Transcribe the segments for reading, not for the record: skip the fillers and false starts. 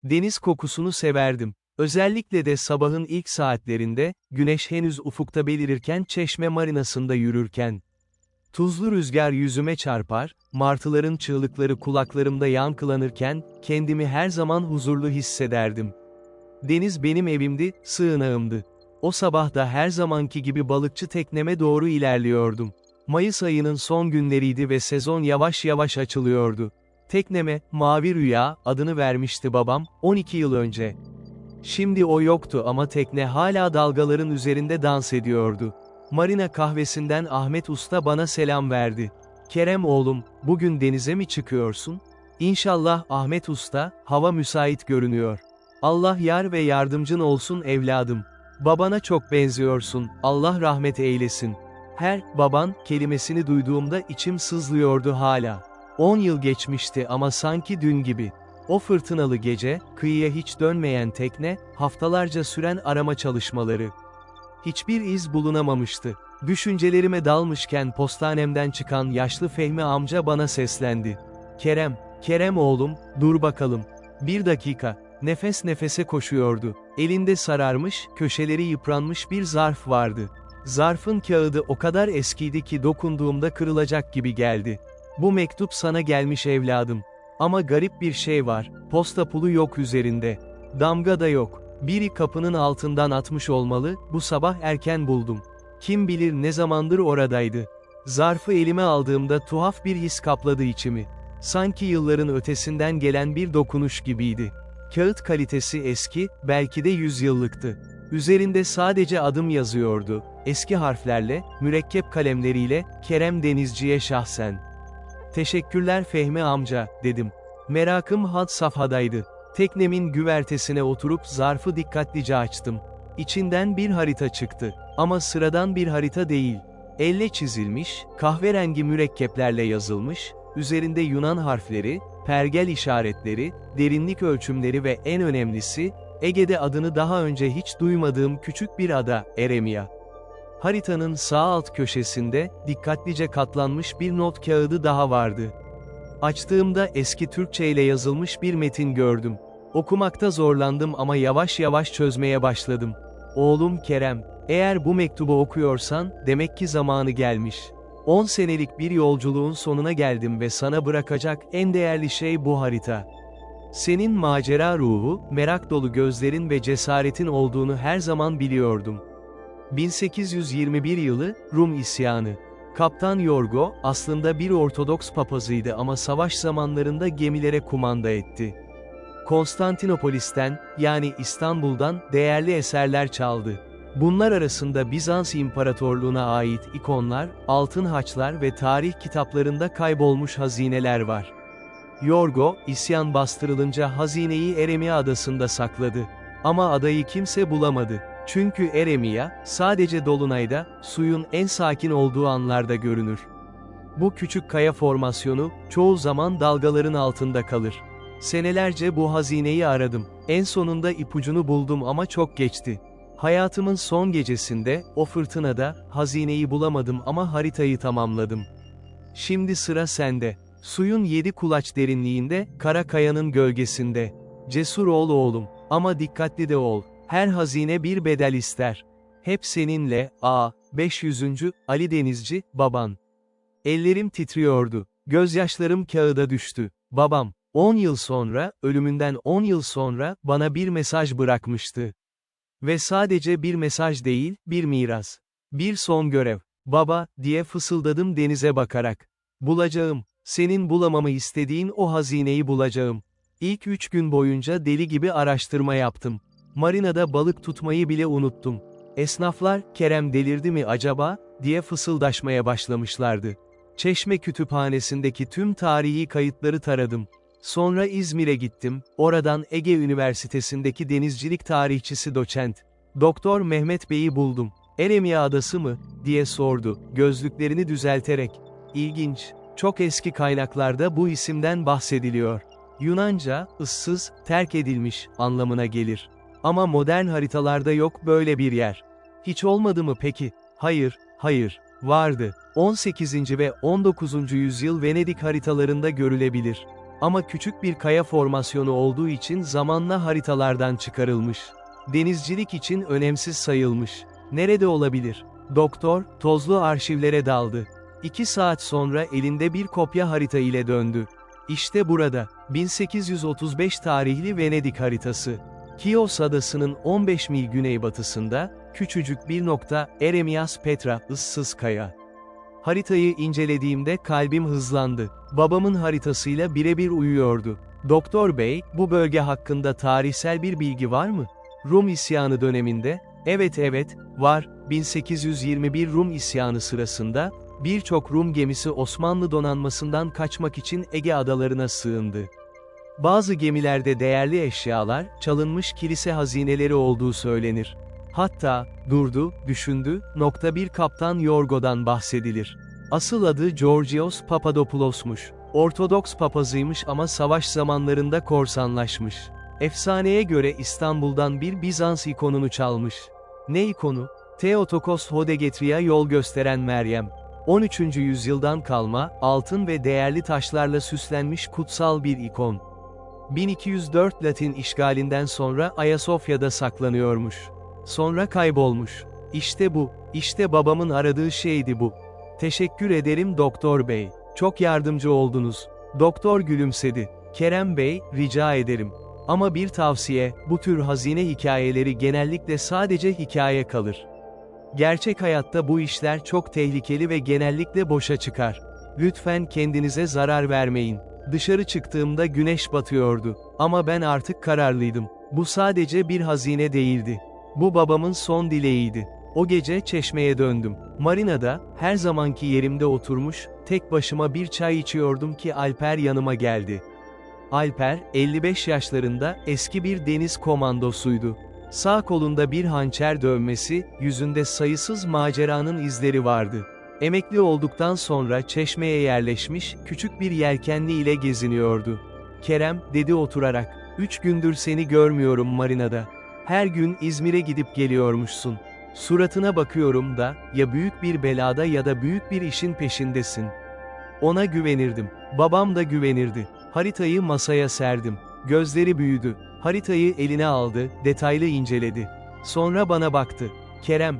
Deniz kokusunu severdim. Özellikle de sabahın ilk saatlerinde, güneş henüz ufukta belirirken Çeşme marinasında yürürken. Tuzlu rüzgar yüzüme çarpar, martıların çığlıkları kulaklarımda yankılanırken, kendimi her zaman huzurlu hissederdim. Deniz benim evimdi, sığınağımdı. O sabah da her zamanki gibi balıkçı tekneme doğru ilerliyordum. Mayıs ayının son günleriydi ve sezon yavaş yavaş açılıyordu. Tekneme, Mavi Rüya, adını vermişti babam, 12 yıl önce. Şimdi o yoktu ama tekne hala dalgaların üzerinde dans ediyordu. Marina kahvesinden Ahmet Usta bana selam verdi. "Kerem oğlum, bugün denize mi çıkıyorsun?" "İnşallah Ahmet Usta, hava müsait görünüyor." "Allah yar ve yardımcın olsun evladım. Babana çok benziyorsun, Allah rahmet eylesin." Her "baban" kelimesini duyduğumda içim sızlıyordu hala. 10 yıl geçmişti ama sanki dün gibi. O fırtınalı gece, kıyıya hiç dönmeyen tekne, haftalarca süren arama çalışmaları. Hiçbir iz bulunamamıştı. Düşüncelerime dalmışken postanemden çıkan yaşlı Fehmi amca bana seslendi. "Kerem, Kerem oğlum, dur bakalım." Bir dakika, nefes nefese koşuyordu. Elinde sararmış, köşeleri yıpranmış bir zarf vardı. Zarfın kağıdı o kadar eskiydi ki dokunduğumda kırılacak gibi geldi. "Bu mektup sana gelmiş evladım. Ama garip bir şey var, posta pulu yok üzerinde. Damga da yok. Biri kapının altından atmış olmalı, bu sabah erken buldum. Kim bilir ne zamandır oradaydı." Zarfı elime aldığımda tuhaf bir his kapladı içimi. Sanki yılların ötesinden gelen bir dokunuş gibiydi. Kağıt kalitesi eski, belki de yüzyıllıktı. Üzerinde sadece adım yazıyordu. Eski harflerle, mürekkep kalemleriyle, "Kerem Denizci'ye şahsen." "Teşekkürler Fehmi amca," dedim. Merakım had safhadaydı. Teknemin güvertesine oturup zarfı dikkatlice açtım. İçinden bir harita çıktı. Ama sıradan bir harita değil. Elle çizilmiş, kahverengi mürekkeplerle yazılmış, üzerinde Yunan harfleri, pergel işaretleri, derinlik ölçümleri ve en önemlisi, Ege'de adını daha önce hiç duymadığım küçük bir ada, Eremia. Haritanın sağ alt köşesinde, dikkatlice katlanmış bir not kağıdı daha vardı. Açtığımda eski Türkçe ile yazılmış bir metin gördüm. Okumakta zorlandım ama yavaş yavaş çözmeye başladım. "Oğlum Kerem, eğer bu mektubu okuyorsan, demek ki zamanı gelmiş. 10 senelik bir yolculuğun sonuna geldim ve sana bırakacak en değerli şey bu harita. Senin macera ruhu, merak dolu gözlerin ve cesaretin olduğunu her zaman biliyordum." 1821 yılı, Rum isyanı. Kaptan Yorgo, aslında bir Ortodoks papazıydı ama savaş zamanlarında gemilere kumanda etti. Konstantinopolis'ten, yani İstanbul'dan, değerli eserler çaldı. Bunlar arasında Bizans İmparatorluğu'na ait ikonlar, altın haçlar ve tarih kitaplarında kaybolmuş hazineler var. Yorgo, isyan bastırılınca hazineyi Eremia adasında sakladı. Ama adayı kimse bulamadı. Çünkü Eremia, sadece dolunayda, suyun en sakin olduğu anlarda görünür. Bu küçük kaya formasyonu, çoğu zaman dalgaların altında kalır. Senelerce bu hazineyi aradım. En sonunda ipucunu buldum ama çok geçti. Hayatımın son gecesinde, o fırtınada, hazineyi bulamadım ama haritayı tamamladım. Şimdi sıra sende. Suyun 7 kulaç derinliğinde, kara kayanın gölgesinde. Cesur ol oğlum, ama dikkatli de ol. Her hazine bir bedel ister. Hep seninle, 500. Ali Denizci, baban. Ellerim titriyordu. Gözyaşlarım kağıda düştü. Babam, 10 yıl sonra, ölümünden 10 yıl sonra, bana bir mesaj bırakmıştı. Ve sadece bir mesaj değil, bir miras. Bir son görev. "Baba," diye fısıldadım denize bakarak. "Bulacağım. Senin bulamamı istediğin o hazineyi bulacağım." İlk 3 gün boyunca deli gibi araştırma yaptım. Marinada balık tutmayı bile unuttum. Esnaflar, "Kerem delirdi mi acaba?" diye fısıldaşmaya başlamışlardı. Çeşme kütüphanesindeki tüm tarihi kayıtları taradım. Sonra İzmir'e gittim, oradan Ege Üniversitesi'ndeki denizcilik tarihçisi doçent. Doktor Mehmet Bey'i buldum. "Eremia adası mı?" diye sordu, gözlüklerini düzelterek. "İlginç, çok eski kaynaklarda bu isimden bahsediliyor. Yunanca, ıssız, terk edilmiş, anlamına gelir. Ama modern haritalarda yok böyle bir yer." "Hiç olmadı mı peki?" "Hayır, hayır, vardı. 18. ve 19. yüzyıl Venedik haritalarında görülebilir. Ama küçük bir kaya formasyonu olduğu için zamanla haritalardan çıkarılmış. Denizcilik için önemsiz sayılmış. Nerede olabilir? Doktor, tozlu arşivlere daldı. 2 saat sonra elinde bir kopya harita ile döndü. İşte burada, 1835 tarihli Venedik haritası. Kios adasının 15 mil güneybatısında, küçücük bir nokta, Eremias Petra, ıssız kaya. Haritayı incelediğimde kalbim hızlandı. Babamın haritasıyla birebir uyuyordu. Doktor bey, bu bölge hakkında tarihsel bir bilgi var mı? Rum isyanı döneminde, evet, var, 1821 Rum isyanı sırasında, birçok Rum gemisi Osmanlı donanmasından kaçmak için Ege adalarına sığındı. Bazı gemilerde değerli eşyalar, çalınmış kilise hazineleri olduğu söylenir. Hatta, düşündü, bir kaptan Yorgo'dan bahsedilir. Asıl adı Georgios Papadopoulos'muş. Ortodoks papazıymış ama savaş zamanlarında korsanlaşmış. Efsaneye göre İstanbul'dan bir Bizans ikonunu çalmış. Ne ikonu? Theotokos Hodegetria'ya yol gösteren Meryem. 13. yüzyıldan kalma, altın ve değerli taşlarla süslenmiş kutsal bir ikon. 1204 Latin işgalinden sonra Ayasofya'da saklanıyormuş. Sonra kaybolmuş. İşte babamın aradığı şeydi bu. Teşekkür ederim doktor bey. Çok yardımcı oldunuz. Doktor gülümsedi. Kerem bey, rica ederim. Ama bir tavsiye, bu tür hazine hikayeleri genellikle sadece hikaye kalır. Gerçek hayatta bu işler çok tehlikeli ve genellikle boşa çıkar. Lütfen kendinize zarar vermeyin. Dışarı çıktığımda güneş batıyordu. Ama ben artık kararlıydım. Bu sadece bir hazine değildi. Bu babamın son dileğiydi. O gece çeşmeye döndüm. Marinada, her zamanki yerimde oturmuş, tek başıma bir çay içiyordum ki Alper yanıma geldi. Alper, 55 yaşlarında, eski bir deniz komandosuydu. Sağ kolunda bir hançer dövmesi, yüzünde sayısız maceranın izleri vardı. Emekli olduktan sonra Çeşme'ye yerleşmiş, küçük bir yelkenli ile geziniyordu. Kerem, dedi oturarak, 3 gündür seni görmüyorum marinada. Her gün İzmir'e gidip geliyormuşsun. Suratına bakıyorum da, ya büyük bir belada ya da büyük bir işin peşindesin. Ona güvenirdim. Babam da güvenirdi. Haritayı masaya serdim. Gözleri büyüdü. Haritayı eline aldı, detaylı inceledi. Sonra bana baktı. Kerem,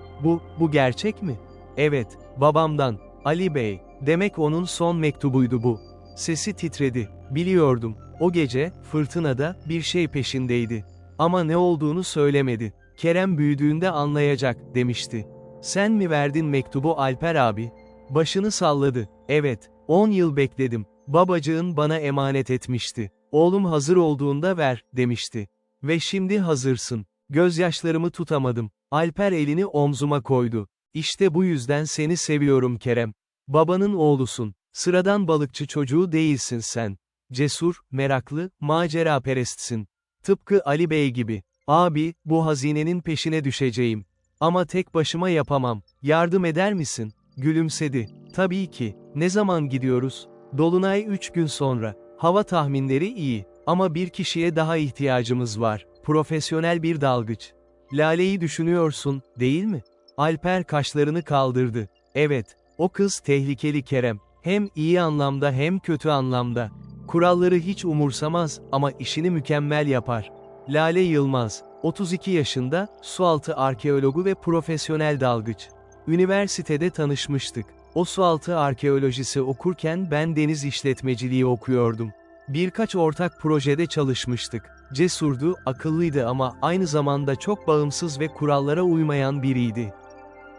bu gerçek mi? Evet, babamdan. Ali Bey, demek onun son mektubuydu bu. Sesi titredi. Biliyordum. O gece, fırtınada, bir şey peşindeydi. Ama ne olduğunu söylemedi. Kerem büyüdüğünde anlayacak, demişti. Sen mi verdin mektubu Alper abi? Başını salladı. Evet, 10 yıl bekledim. Babacığın bana emanet etmişti. Oğlum hazır olduğunda ver, demişti. Ve şimdi hazırsın. Gözyaşlarımı tutamadım. Alper elini omzuma koydu. İşte bu yüzden seni seviyorum Kerem. Babanın oğlusun. Sıradan balıkçı çocuğu değilsin sen. Cesur, meraklı, maceraperestsin. Tıpkı Ali Bey gibi. Abi, bu hazinenin peşine düşeceğim. Ama tek başıma yapamam. Yardım eder misin? Gülümsedi. Tabii ki. Ne zaman gidiyoruz? Dolunay 3 gün sonra. Hava tahminleri iyi. Ama bir kişiye daha ihtiyacımız var. Profesyonel bir dalgıç. Lale'yi düşünüyorsun, değil mi? Alper kaşlarını kaldırdı. Evet, o kız tehlikeli Kerem. Hem iyi anlamda hem kötü anlamda. Kuralları hiç umursamaz ama işini mükemmel yapar. Lale Yılmaz, 32 yaşında, sualtı arkeologu ve profesyonel dalgıç. Üniversitede tanışmıştık. O sualtı arkeolojisi okurken ben deniz işletmeciliği okuyordum. Birkaç ortak projede çalışmıştık. Cesurdu, akıllıydı ama aynı zamanda çok bağımsız ve kurallara uymayan biriydi.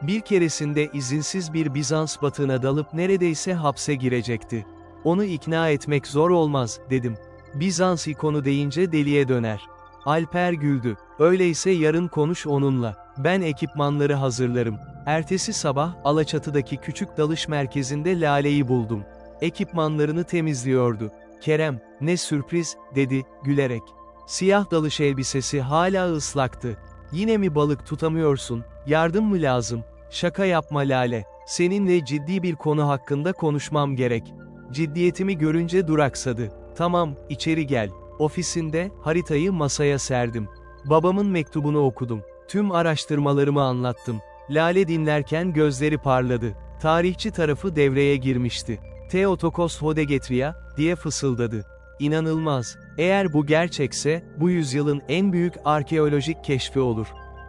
Bir keresinde izinsiz bir Bizans batığına dalıp neredeyse hapse girecekti. Onu ikna etmek zor olmaz, dedim. Bizans ikonu deyince deliye döner. Alper güldü. Öyleyse yarın konuş onunla. Ben ekipmanları hazırlarım. Ertesi sabah, Alaçatı'daki küçük dalış merkezinde Lale'yi buldum. Ekipmanlarını temizliyordu. Kerem, ne sürpriz, dedi, gülerek. Siyah dalış elbisesi hala ıslaktı. Yine mi balık tutamıyorsun, yardım mı lazım? Şaka yapma Lale. Seninle ciddi bir konu hakkında konuşmam gerek. Ciddiyetimi görünce duraksadı. Tamam, içeri gel. Ofisinde, haritayı masaya serdim. Babamın mektubunu okudum. Tüm araştırmalarımı anlattım. Lale dinlerken gözleri parladı. Tarihçi tarafı devreye girmişti. Theotokos Hodegetria, diye fısıldadı. İnanılmaz. Eğer bu gerçekse, bu yüzyılın en büyük arkeolojik keşfi olur.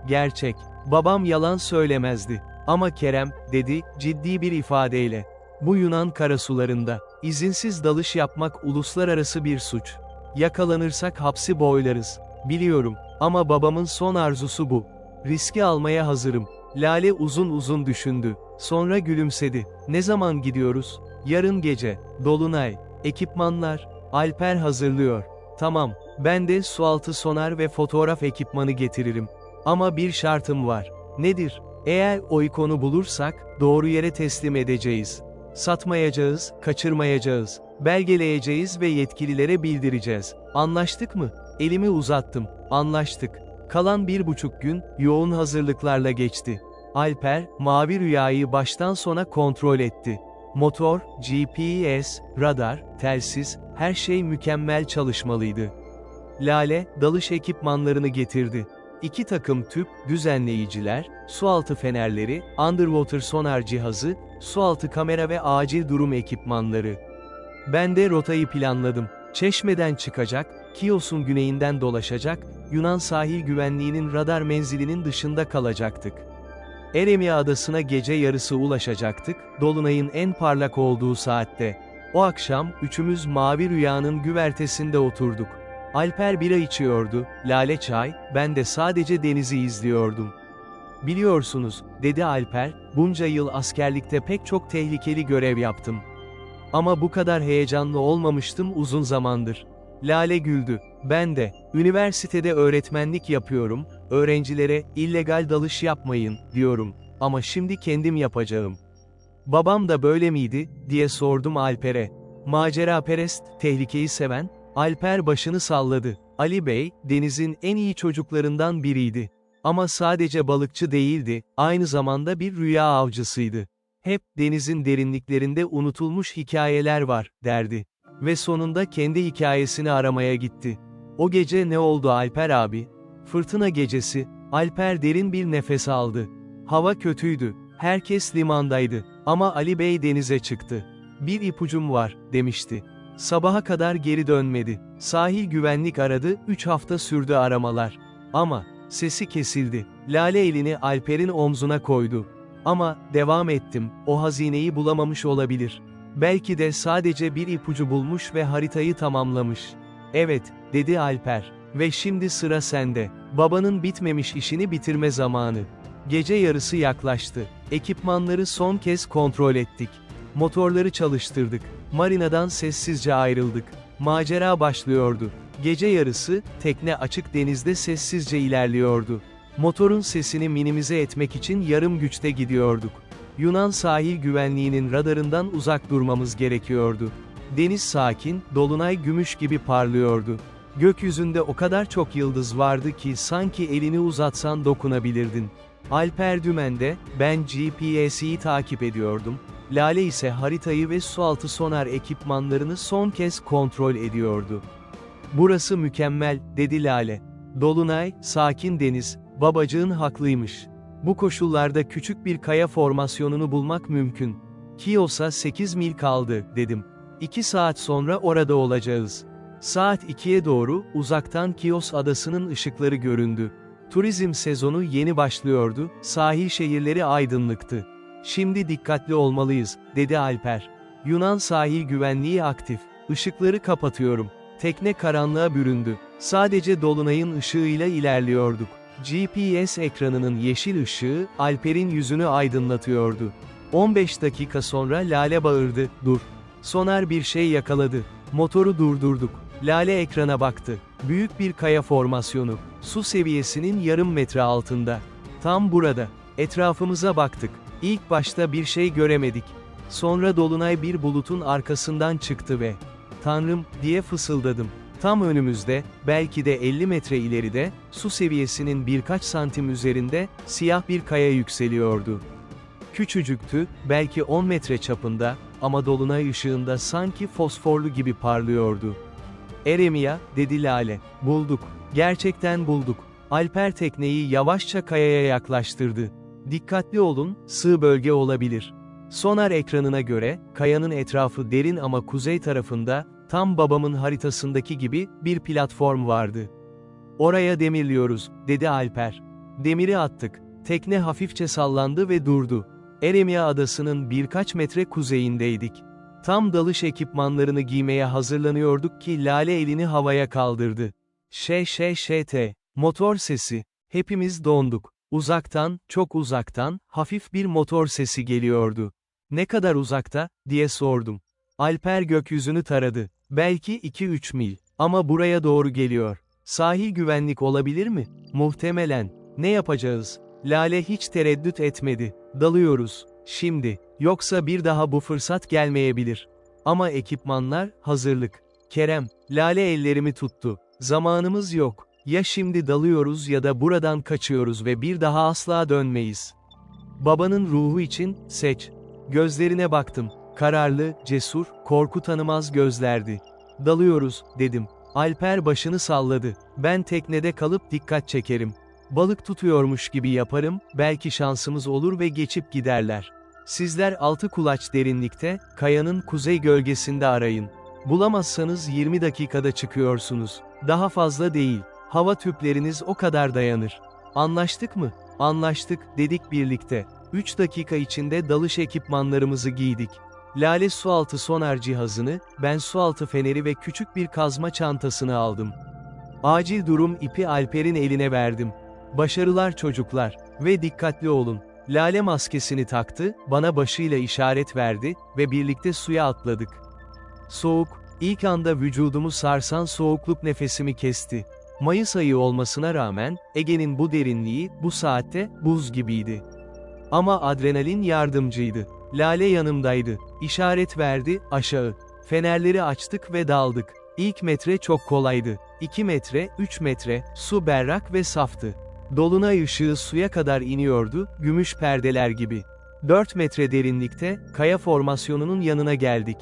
Gerçek. Babam yalan söylemezdi. Ama Kerem, dedi, ciddi bir ifadeyle. Bu Yunan karasularında, izinsiz dalış yapmak uluslararası bir suç. Yakalanırsak hapsi boylarız. Biliyorum, ama babamın son arzusu bu. Riski almaya hazırım. Lale uzun uzun düşündü. Sonra gülümsedi. Ne zaman gidiyoruz? Yarın gece. Dolunay. Ekipmanlar. Alper hazırlıyor. Tamam, ben de sualtı sonar ve fotoğraf ekipmanı getiririm. Ama bir şartım var. Nedir? Eğer o ikonu bulursak, doğru yere teslim edeceğiz. Satmayacağız, kaçırmayacağız. Belgeleyeceğiz ve yetkililere bildireceğiz. Anlaştık mı? Elimi uzattım. Anlaştık. Kalan 1,5 gün, yoğun hazırlıklarla geçti. Alper, mavi rüyayı baştan sona kontrol etti. Motor, GPS, radar, telsiz, her şey mükemmel çalışmalıydı. Lale, dalış ekipmanlarını getirdi. 2 takım tüp, düzenleyiciler, sualtı fenerleri, underwater sonar cihazı, sualtı kamera ve acil durum ekipmanları. Ben de rotayı planladım. Çeşmeden çıkacak, Kios'un güneyinden dolaşacak, Yunan sahil güvenliğinin radar menzilinin dışında kalacaktık. Eremia adasına gece yarısı ulaşacaktık, dolunayın en parlak olduğu saatte. O akşam, üçümüz mavi rüyanın güvertesinde oturduk. Alper bira içiyordu, Lale çay, ben de sadece denizi izliyordum. Biliyorsunuz, dedi Alper, bunca yıl askerlikte pek çok tehlikeli görev yaptım. Ama bu kadar heyecanlı olmamıştım uzun zamandır. Lale güldü. Ben de, üniversitede öğretmenlik yapıyorum, öğrencilere, illegal dalış yapmayın, diyorum. Ama şimdi kendim yapacağım. Babam da böyle miydi, diye sordum Alper'e. Maceraperest, tehlikeyi seven, Alper başını salladı. Ali Bey, denizin en iyi çocuklarından biriydi. Ama sadece balıkçı değildi, aynı zamanda bir rüya avcısıydı. Hep, denizin derinliklerinde unutulmuş hikayeler var, derdi. Ve sonunda kendi hikayesini aramaya gitti. O gece ne oldu Alper abi? Fırtına gecesi, Alper derin bir nefes aldı. Hava kötüydü, herkes limandaydı. Ama Ali Bey denize çıktı. Bir ipucum var, demişti. Sabaha kadar geri dönmedi. Sahil güvenlik aradı, 3 hafta sürdü aramalar. Ama, sesi kesildi. Lale elini Alper'in omzuna koydu. Ama, devam ettim, o hazineyi bulamamış olabilir. Belki de sadece bir ipucu bulmuş ve haritayı tamamlamış. Evet, dedi Alper. Ve şimdi sıra sende. Babanın bitmemiş işini bitirme zamanı. Gece yarısı yaklaştı. Ekipmanları son kez kontrol ettik. Motorları çalıştırdık. Marinadan sessizce ayrıldık. Macera başlıyordu. Gece yarısı, tekne açık denizde sessizce ilerliyordu. Motorun sesini minimize etmek için yarım güçte gidiyorduk. Yunan sahil güvenliğinin radarından uzak durmamız gerekiyordu. Deniz sakin, dolunay gümüş gibi parlıyordu. Gökyüzünde o kadar çok yıldız vardı ki sanki elini uzatsan dokunabilirdin. Alper dümende, ben GPS'i takip ediyordum. Lale ise haritayı ve sualtı sonar ekipmanlarını son kez kontrol ediyordu. Burası mükemmel, dedi Lale. Dolunay, sakin deniz, babacığın haklıymış. Bu koşullarda küçük bir kaya formasyonunu bulmak mümkün. Kios'a 8 mil kaldı, dedim. 2 saat sonra orada olacağız. Saat 2'ye doğru, uzaktan Kios adasının ışıkları göründü. Turizm sezonu yeni başlıyordu, sahil şehirleri aydınlıktı. Şimdi dikkatli olmalıyız, dedi Alper. Yunan sahil güvenliği aktif. Işıkları kapatıyorum. Tekne karanlığa büründü. Sadece dolunayın ışığıyla ilerliyorduk. GPS ekranının yeşil ışığı, Alper'in yüzünü aydınlatıyordu. 15 dakika sonra Lale bağırdı, dur. Sonar bir şey yakaladı. Motoru durdurduk. Lale ekrana baktı. Büyük bir kaya formasyonu. Su seviyesinin yarım metre altında. Tam burada. Etrafımıza baktık. İlk başta bir şey göremedik. Sonra dolunay bir bulutun arkasından çıktı ve "Tanrım," diye fısıldadım. Tam önümüzde, belki de 50 metre ileride, su seviyesinin birkaç santim üzerinde, siyah bir kaya yükseliyordu. Küçücüktü, belki 10 metre çapında, ama dolunay ışığında sanki fosforlu gibi parlıyordu. "Eremia," dedi Lale. "Bulduk. Gerçekten bulduk." Alper tekneyi yavaşça kayaya yaklaştırdı. "Dikkatli olun, sığ bölge olabilir." Sonar ekranına göre, kayanın etrafı derin ama kuzey tarafında, Tam babamın haritasındaki gibi bir platform vardı. "Oraya demirliyoruz," dedi Alper. Demiri attık. Tekne hafifçe sallandı ve durdu. Eremia adasının birkaç metre kuzeyindeydik. Tam dalış ekipmanlarını giymeye hazırlanıyorduk ki Lale elini havaya kaldırdı. Motor sesi. Hepimiz donduk. Uzaktan, çok uzaktan, hafif bir motor sesi geliyordu. "Ne kadar uzakta?" diye sordum. Alper gökyüzünü taradı. "Belki 2-3 mil. Ama buraya doğru geliyor. Sahil güvenlik olabilir mi?" "Muhtemelen. Ne yapacağız?" Lale hiç tereddüt etmedi. "Dalıyoruz. Şimdi. Yoksa bir daha bu fırsat gelmeyebilir." "Ama ekipmanlar, hazırlık." "Kerem." Lale ellerimi tuttu. "Zamanımız yok. Ya şimdi dalıyoruz ya da buradan kaçıyoruz ve bir daha asla dönmeyiz. Babanın ruhu için, seç." Gözlerine baktım. Kararlı, cesur, korku tanımaz gözlerdi. "Dalıyoruz," dedim. Alper başını salladı. "Ben teknede kalıp dikkat çekerim. Balık tutuyormuş gibi yaparım, belki şansımız olur ve geçip giderler. Sizler 6 kulaç derinlikte, kayanın kuzey gölgesinde arayın. Bulamazsanız 20 dakikada çıkıyorsunuz. Daha fazla değil. Hava tüpleriniz o kadar dayanır. Anlaştık mı?" "Anlaştık," dedik birlikte. 3 dakika içinde dalış ekipmanlarımızı giydik. Lale sualtı sonar cihazını, ben sualtı feneri ve küçük bir kazma çantasını aldım. Acil durum ipi Alper'in eline verdim. "Başarılar çocuklar ve dikkatli olun." Lale maskesini taktı, bana başıyla işaret verdi ve birlikte suya atladık. Soğuk, ilk anda vücudumu sarsan soğukluk nefesimi kesti. Mayıs ayı olmasına rağmen, Ege'nin bu derinliği, bu saatte, buz gibiydi. Ama adrenalin yardımcıydı. Lale yanımdaydı. İşaret verdi, aşağı. Fenerleri açtık ve daldık. İlk metre çok kolaydı. 2 metre, 3 metre, su berrak ve saftı. Dolunay ışığı suya kadar iniyordu, gümüş perdeler gibi. 4 metre derinlikte, kaya formasyonunun yanına geldik.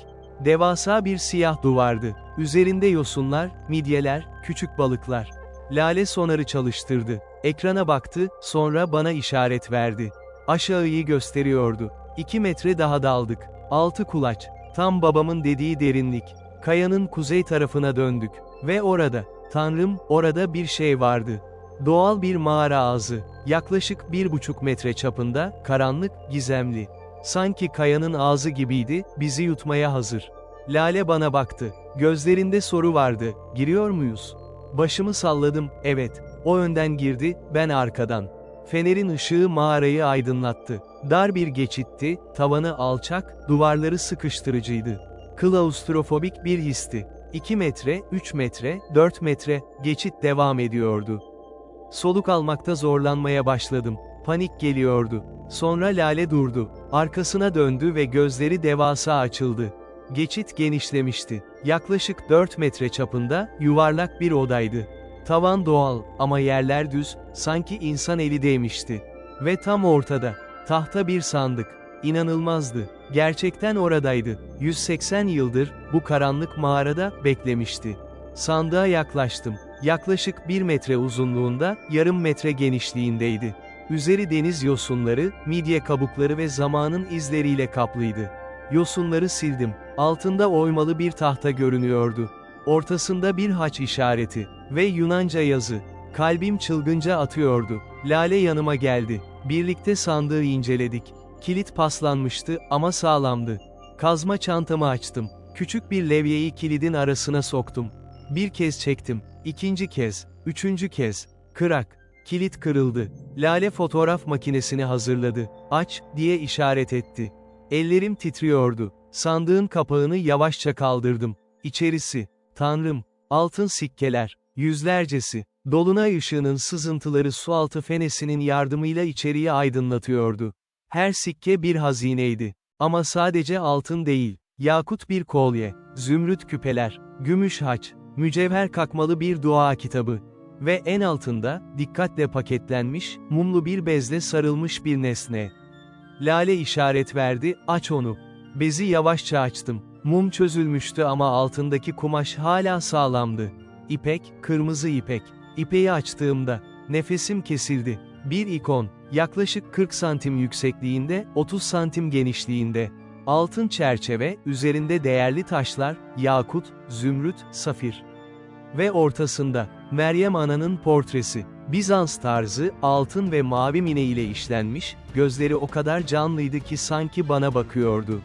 Devasa bir siyah duvardı. Üzerinde yosunlar, midyeler, küçük balıklar. Lale sonarı çalıştırdı. Ekrana baktı, sonra bana işaret verdi. Aşağıyı gösteriyordu. 2 metre daha daldık. 6 kulaç. Tam babamın dediği derinlik. Kayanın kuzey tarafına döndük. Ve orada, Tanrım, orada bir şey vardı. Doğal bir mağara ağzı. Yaklaşık 1,5 metre çapında, karanlık, gizemli. Sanki kayanın ağzı gibiydi, bizi yutmaya hazır. Lale bana baktı. Gözlerinde soru vardı. "Giriyor muyuz?" Başımı salladım, "Evet." O önden girdi, ben arkadan. Fenerin ışığı mağarayı aydınlattı. Dar bir geçitti, tavanı alçak, duvarları sıkıştırıcıydı. Klaustrofobik bir histi. 2 metre, 3 metre, 4 metre, geçit devam ediyordu. Soluk almakta zorlanmaya başladım. Panik geliyordu. Sonra Lale durdu. Arkasına döndü ve gözleri devasa açıldı. Geçit genişlemişti. Yaklaşık 4 metre çapında, yuvarlak bir odaydı. Tavan doğal, ama yerler düz, sanki insan eli değmişti. Ve tam ortada, tahta bir sandık. İnanılmazdı. Gerçekten oradaydı. 180 yıldır, bu karanlık mağarada, beklemişti. Sandığa yaklaştım. Yaklaşık 1 metre uzunluğunda, yarım metre genişliğindeydi. Üzeri deniz yosunları, midye kabukları ve zamanın izleriyle kaplıydı. Yosunları sildim. Altında oymalı bir tahta görünüyordu. Ortasında bir haç işareti ve Yunanca yazı. Kalbim çılgınca atıyordu. Lale yanıma geldi. Birlikte sandığı inceledik. Kilit paslanmıştı ama sağlamdı. Kazma çantamı açtım. Küçük bir levyeyi kilidin arasına soktum. Bir kez çektim. 2. kez, 3. kez. Kırak. Kilit kırıldı. Lale fotoğraf makinesini hazırladı. "Aç," diye işaret etti. Ellerim titriyordu. Sandığın kapağını yavaşça kaldırdım. İçerisi. Tanrım. Altın sikkeler. Yüzlercesi. Dolunay ışığının sızıntıları sualtı fenesinin yardımıyla içeriği aydınlatıyordu. Her sikke bir hazineydi. Ama sadece altın değil. Yakut bir kolye, zümrüt küpeler, gümüş haç, mücevher kakmalı bir dua kitabı. Ve en altında, dikkatle paketlenmiş, mumlu bir bezle sarılmış bir nesne. Lale işaret verdi, "Aç onu." Bezi yavaşça açtım. Mum çözülmüştü ama altındaki kumaş hala sağlamdı. İpek, kırmızı ipek. İpeği açtığımda, nefesim kesildi. Bir ikon, yaklaşık 40 santim yüksekliğinde, 30 santim genişliğinde. Altın çerçeve, üzerinde değerli taşlar, yakut, zümrüt, safir. Ve ortasında, Meryem Ana'nın portresi. Bizans tarzı, altın ve mavi mine ile işlenmiş, gözleri o kadar canlıydı ki sanki bana bakıyordu.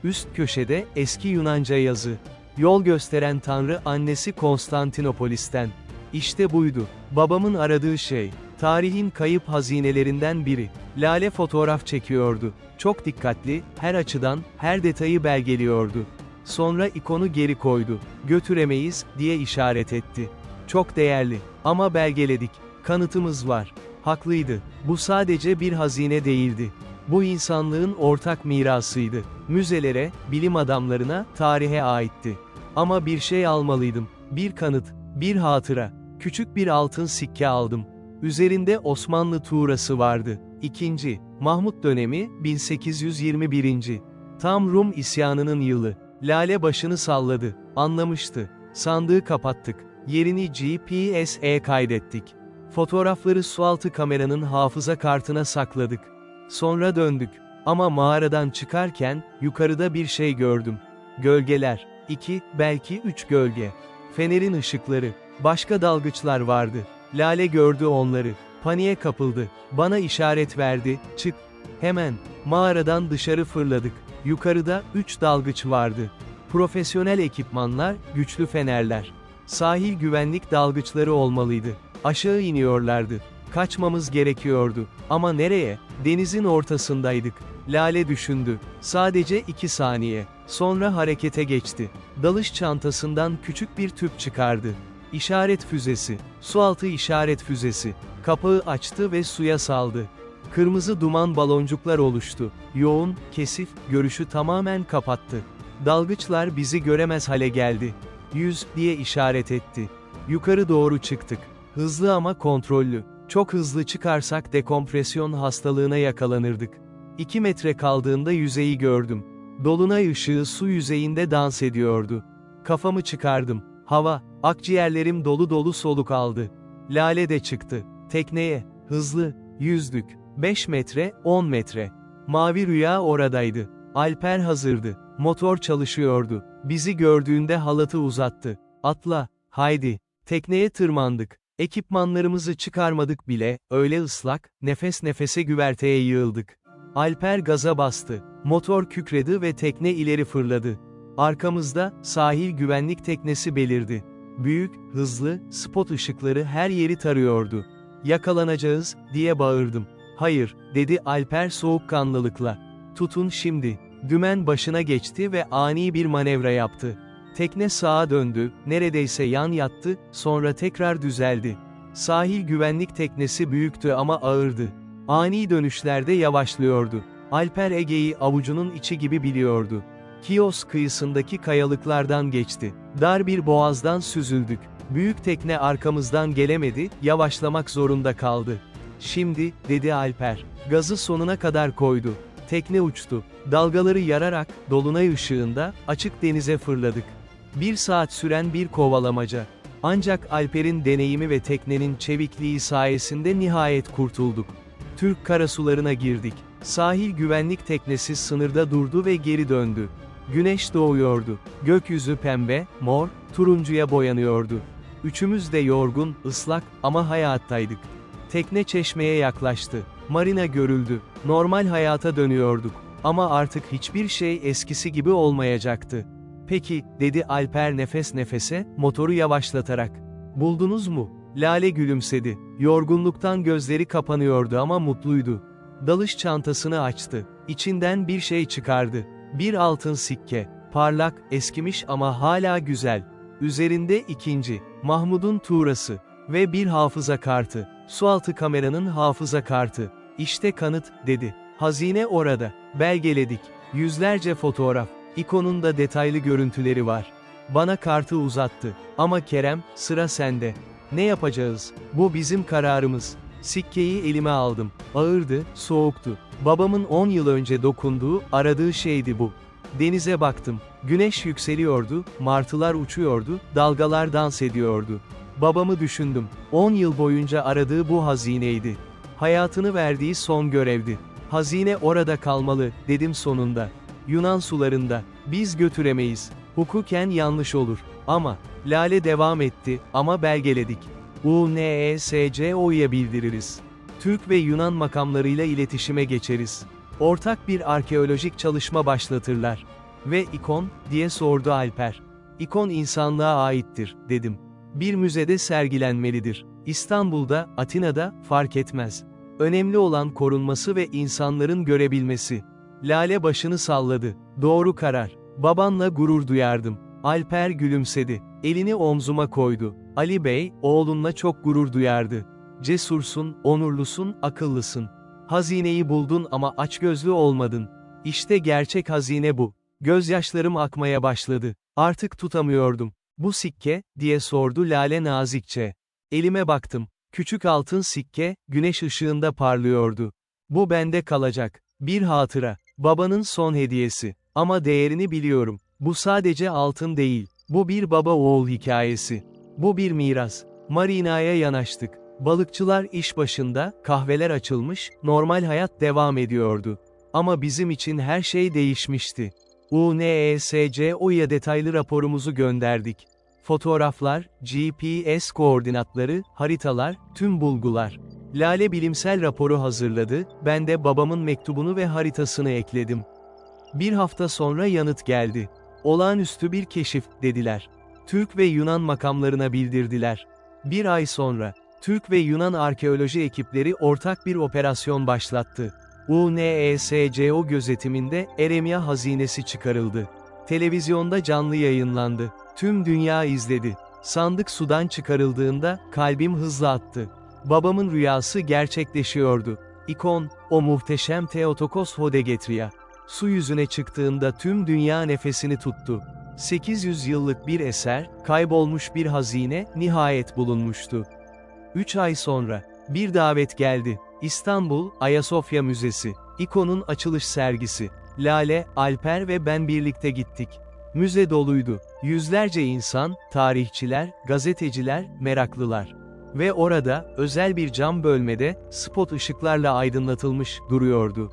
Üst köşede, eski Yunanca yazı. Yol gösteren tanrı annesi Konstantinopolis'ten. İşte buydu. Babamın aradığı şey. Tarihin kayıp hazinelerinden biri. Lale fotoğraf çekiyordu. Çok dikkatli, her açıdan, her detayı belgeliyordu. Sonra ikonu geri koydu. Götüremeyiz, diye işaret etti. Çok değerli. Ama belgeledik. Kanıtımız var. Haklıydı. Bu sadece bir hazine değildi. Bu insanlığın ortak mirasıydı. Müzelere, bilim adamlarına, tarihe aitti. Ama bir şey almalıydım. Bir kanıt, bir hatıra. Küçük bir altın sikke aldım. Üzerinde Osmanlı tuğrası vardı. İkinci, Mahmut dönemi, 1821. Tam Rum isyanının yılı. Lale başını salladı. Anlamıştı. Sandığı kapattık. Yerini GPS'e kaydettik. Fotoğrafları sualtı kameranın hafıza kartına sakladık. Sonra döndük. Ama mağaradan çıkarken, yukarıda bir şey gördüm. Gölgeler. 2, belki 3 gölge. Fenerin ışıkları. Başka dalgıçlar vardı. Lale gördü onları. Paniğe kapıldı. Bana işaret verdi, çık. Hemen. Mağaradan dışarı fırladık. Yukarıda 3 dalgıç vardı. Profesyonel ekipmanlar, güçlü fenerler. Sahil güvenlik dalgıçları olmalıydı. Aşağı iniyorlardı. Kaçmamız gerekiyordu. Ama nereye? Denizin ortasındaydık. Lale düşündü. Sadece 2 saniye. Sonra harekete geçti. Dalış çantasından küçük bir tüp çıkardı. İşaret füzesi. Sualtı işaret füzesi. Kapağı açtı ve suya saldı. Kırmızı duman baloncuklar oluştu. Yoğun, kesif, görüşü tamamen kapattı. Dalgıçlar bizi göremez hale geldi. 100 diye işaret etti. Yukarı doğru çıktık. Hızlı ama kontrollü. Çok hızlı çıkarsak dekompresyon hastalığına yakalanırdık. 2 metre kaldığında yüzeyi gördüm. Dolunay ışığı su yüzeyinde dans ediyordu. Kafamı çıkardım. Hava, akciğerlerim dolu dolu soluk aldı. Lale de çıktı. Tekneye, hızlı, yüzdük. 5 metre, 10 metre. Mavi rüya oradaydı. Alper hazırdı. Motor çalışıyordu. Bizi gördüğünde halatı uzattı. Atla, haydi. Tekneye tırmandık. Ekipmanlarımızı çıkarmadık bile, öyle ıslak, nefes nefese güverteye yığıldık. Alper gaza bastı. Motor kükredi ve tekne ileri fırladı. Arkamızda, sahil güvenlik teknesi belirdi. Büyük, hızlı, spot ışıkları her yeri tarıyordu. Yakalanacağız, diye bağırdım. Hayır, dedi Alper soğukkanlılıkla. Tutun şimdi. Dümen başına geçti ve ani bir manevra yaptı. Tekne sağa döndü, neredeyse yan yattı, sonra tekrar düzeldi. Sahil güvenlik teknesi büyüktü ama ağırdı. Ani dönüşlerde yavaşlıyordu. Alper Ege'yi avucunun içi gibi biliyordu. Kios kıyısındaki kayalıklardan geçti. Dar bir boğazdan süzüldük. Büyük tekne arkamızdan gelemedi, yavaşlamak zorunda kaldı. Şimdi, dedi Alper. Gazı sonuna kadar koydu. Tekne uçtu. Dalgaları yararak, dolunay ışığında, açık denize fırladık. 1 saat süren bir kovalamaca. Ancak Alper'in deneyimi ve teknenin çevikliği sayesinde nihayet kurtulduk. Türk karasularına girdik. Sahil güvenlik teknesi sınırda durdu ve geri döndü. Güneş doğuyordu. Gökyüzü pembe, mor, turuncuya boyanıyordu. Üçümüz de yorgun, ıslak ama hayattaydık. Tekne çeşmeye yaklaştı. Marina görüldü. Normal hayata dönüyorduk. Ama artık hiçbir şey eskisi gibi olmayacaktı. Peki, dedi Alper nefes nefese, motoru yavaşlatarak. Buldunuz mu? Lale gülümsedi. Yorgunluktan gözleri kapanıyordu ama mutluydu. Dalış çantasını açtı. İçinden bir şey çıkardı. Bir altın sikke. Parlak, eskimiş ama hala güzel. Üzerinde 2. Mahmud'un tuğrası. Ve bir hafıza kartı. Sualtı kameranın hafıza kartı. İşte kanıt, dedi. Hazine orada. Belgeledik. Yüzlerce fotoğraf. İkonunda detaylı görüntüleri var. Bana kartı uzattı. Ama Kerem, sıra sende. Ne yapacağız? Bu bizim kararımız. Sikkeyi elime aldım. Ağırdı, soğuktu. Babamın 10 yıl önce dokunduğu, aradığı şeydi bu. Denize baktım. Güneş yükseliyordu, martılar uçuyordu, dalgalar dans ediyordu. Babamı düşündüm. 10 yıl boyunca aradığı bu hazineydi. Hayatını verdiği son görevdi. Hazine orada kalmalı, dedim sonunda. Yunan sularında. Biz götüremeyiz. Hukuken yanlış olur. Ama, Lale devam etti, ama belgeledik. UNESCO'ya bildiririz. Türk ve Yunan makamlarıyla iletişime geçeriz. Ortak bir arkeolojik çalışma başlatırlar. Ve ikon, diye sordu Alper. İkon insanlığa aittir, dedim. Bir müzede sergilenmelidir. İstanbul'da, Atina'da, fark etmez. Önemli olan korunması ve insanların görebilmesi. Lale başını salladı. Doğru karar. Babanla gurur duyardım. Alper gülümsedi. Elini omzuma koydu. Ali Bey, oğlunla çok gurur duyardı. Cesursun, onurlusun, akıllısın. Hazineyi buldun ama açgözlü olmadın. İşte gerçek hazine bu. Gözyaşlarım akmaya başladı. Artık tutamıyordum. Bu sikke, diye sordu Lale nazikçe. Elime baktım. Küçük altın sikke, güneş ışığında parlıyordu. Bu bende kalacak. Bir hatıra. Babanın son hediyesi. Ama değerini biliyorum. Bu sadece altın değil. Bu bir baba-oğul hikayesi. Bu bir miras. Marina'ya yanaştık. Balıkçılar iş başında, kahveler açılmış, normal hayat devam ediyordu. Ama bizim için her şey değişmişti. UNESCO'ya detaylı raporumuzu gönderdik. Fotoğraflar, GPS koordinatları, haritalar, tüm bulgular. Lale bilimsel raporu hazırladı, ben de babamın mektubunu ve haritasını ekledim. Bir hafta sonra yanıt geldi. Olağanüstü bir keşif, dediler. Türk ve Yunan makamlarına bildirdiler. Bir ay sonra, Türk ve Yunan arkeoloji ekipleri ortak bir operasyon başlattı. UNESCO gözetiminde Eremya hazinesi çıkarıldı. Televizyonda canlı yayınlandı. Tüm dünya izledi. Sandık sudan çıkarıldığında kalbim hızla attı. Babamın rüyası gerçekleşiyordu. İkon, o muhteşem Theotokos Hodegetria. Su yüzüne çıktığında tüm dünya nefesini tuttu. 800 yıllık bir eser, kaybolmuş bir hazine, nihayet bulunmuştu. 3 ay sonra, bir davet geldi. İstanbul, Ayasofya Müzesi. İkon'un açılış sergisi. Lale, Alper ve ben birlikte gittik. Müze doluydu. Yüzlerce insan, tarihçiler, gazeteciler, meraklılar. Ve orada, özel bir cam bölmede, spot ışıklarla aydınlatılmış, duruyordu.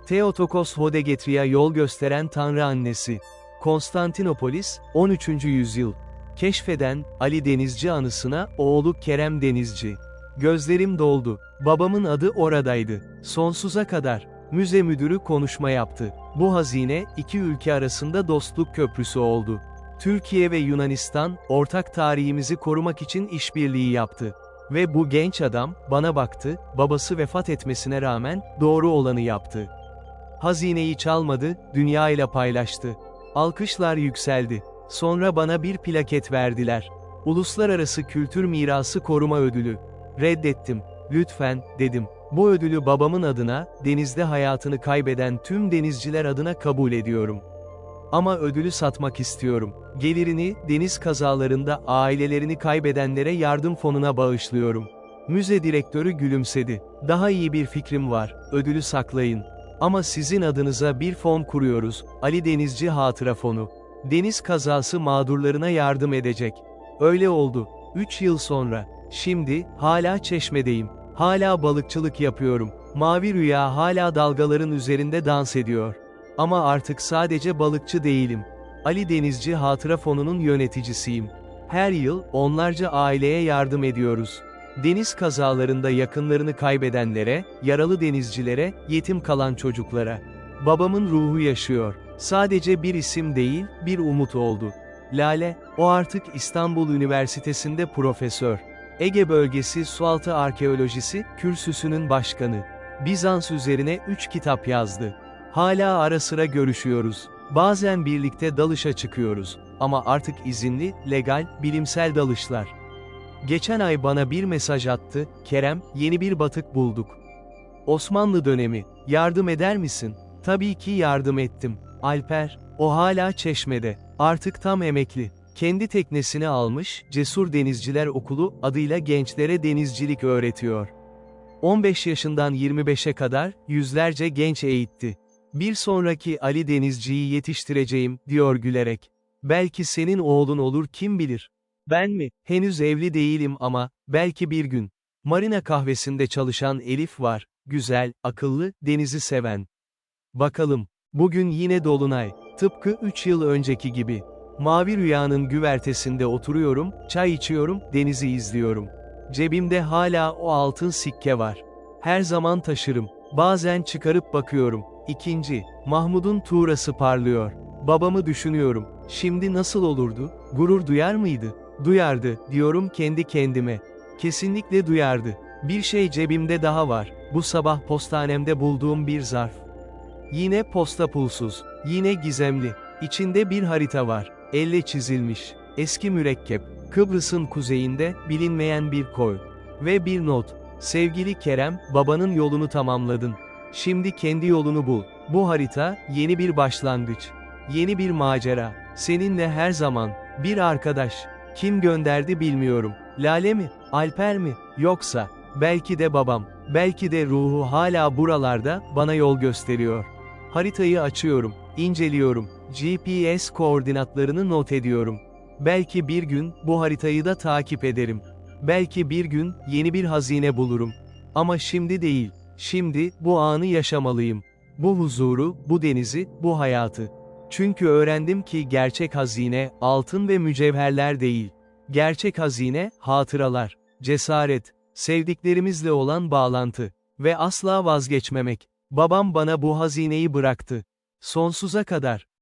Theotokos Hodegetria yol gösteren Tanrı annesi. Konstantinopolis, 13. yüzyıl. Keşfeden, Ali Denizci anısına, oğlu Kerem Denizci. Gözlerim doldu. Babamın adı oradaydı. Sonsuza kadar. Müze müdürü konuşma yaptı. Bu hazine, iki ülke arasında dostluk köprüsü oldu. Türkiye ve Yunanistan, ortak tarihimizi korumak için işbirliği yaptı. Ve bu genç adam, bana baktı, babası vefat etmesine rağmen, doğru olanı yaptı. Hazineyi çalmadı, dünyayla paylaştı. Alkışlar yükseldi. Sonra bana bir plaket verdiler. Uluslararası Kültür Mirası Koruma Ödülü. Reddettim. Lütfen, dedim. Bu ödülü babamın adına, denizde hayatını kaybeden tüm denizciler adına kabul ediyorum. Ama ödülü satmak istiyorum. Gelirini, deniz kazalarında ailelerini kaybedenlere yardım fonuna bağışlıyorum. Müze direktörü gülümsedi. Daha iyi bir fikrim var. Ödülü saklayın. Ama sizin adınıza bir fon kuruyoruz. Ali Denizci Hatıra Fonu. Deniz kazası mağdurlarına yardım edecek. Öyle oldu. 3 yıl sonra. Şimdi, hala Çeşme'deyim. Hala balıkçılık yapıyorum. Mavi Rüya hala dalgaların üzerinde dans ediyor. Ama artık sadece balıkçı değilim. Ali Denizci Hatıra Fonu'nun yöneticisiyim. Her yıl, onlarca aileye yardım ediyoruz. Deniz kazalarında yakınlarını kaybedenlere, yaralı denizcilere, yetim kalan çocuklara. Babamın ruhu yaşıyor. Sadece bir isim değil, bir umut oldu. Lale, o artık İstanbul Üniversitesi'nde profesör. Ege Bölgesi Sualtı Arkeolojisi Kürsüsü'nün başkanı. Bizans üzerine 3 kitap yazdı. Hala ara sıra görüşüyoruz. Bazen birlikte dalışa çıkıyoruz. Ama artık izinli, legal, bilimsel dalışlar. Geçen ay bana bir mesaj attı, Kerem, yeni bir batık bulduk. Osmanlı dönemi, yardım eder misin? Tabii ki yardım ettim. Alper, o hala Çeşme'de. Artık tam emekli. Kendi teknesini almış, Cesur Denizciler Okulu adıyla gençlere denizcilik öğretiyor. 15 yaşından 25'e kadar, yüzlerce genç eğitti. Bir sonraki Ali Denizci'yi yetiştireceğim, diyor gülerek. Belki senin oğlun olur kim bilir. Ben mi? Henüz evli değilim ama, belki bir gün. Marina kahvesinde çalışan Elif var, güzel, akıllı, denizi seven. Bakalım. Bugün yine dolunay. Tıpkı 3 yıl önceki gibi. Mavi rüyanın güvertesinde oturuyorum, çay içiyorum, denizi izliyorum. Cebimde hala o altın sikke var. Her zaman taşırım. Bazen çıkarıp bakıyorum. İkinci, Mahmud'un tuğrası parlıyor. Babamı düşünüyorum. Şimdi nasıl olurdu? Gurur duyar mıydı? Duyardı, diyorum kendi kendime. Kesinlikle duyardı. Bir şey cebimde daha var. Bu sabah postanemde bulduğum bir zarf. Yine posta pulsuz, yine gizemli. İçinde bir harita var. Elle çizilmiş. Eski mürekkep. Kıbrıs'ın kuzeyinde, bilinmeyen bir koy. Ve bir not. Sevgili Kerem, babanın yolunu tamamladın. Şimdi kendi yolunu bul. Bu harita, yeni bir başlangıç. Yeni bir macera. Seninle her zaman. Bir arkadaş. Kim gönderdi bilmiyorum. Lale mi? Alper mi? Yoksa, belki de babam. Belki de ruhu hala buralarda, bana yol gösteriyor. Haritayı açıyorum, inceliyorum. GPS koordinatlarını not ediyorum. Belki bir gün, bu haritayı da takip ederim. Belki bir gün, yeni bir hazine bulurum. Ama şimdi değil. Şimdi, bu anı yaşamalıyım. Bu huzuru, bu denizi, bu hayatı. Çünkü öğrendim ki gerçek hazine, altın ve mücevherler değil. Gerçek hazine, hatıralar, cesaret, sevdiklerimizle olan bağlantı ve asla vazgeçmemek. Babam bana bu hazineyi bıraktı. Sonsuza kadar.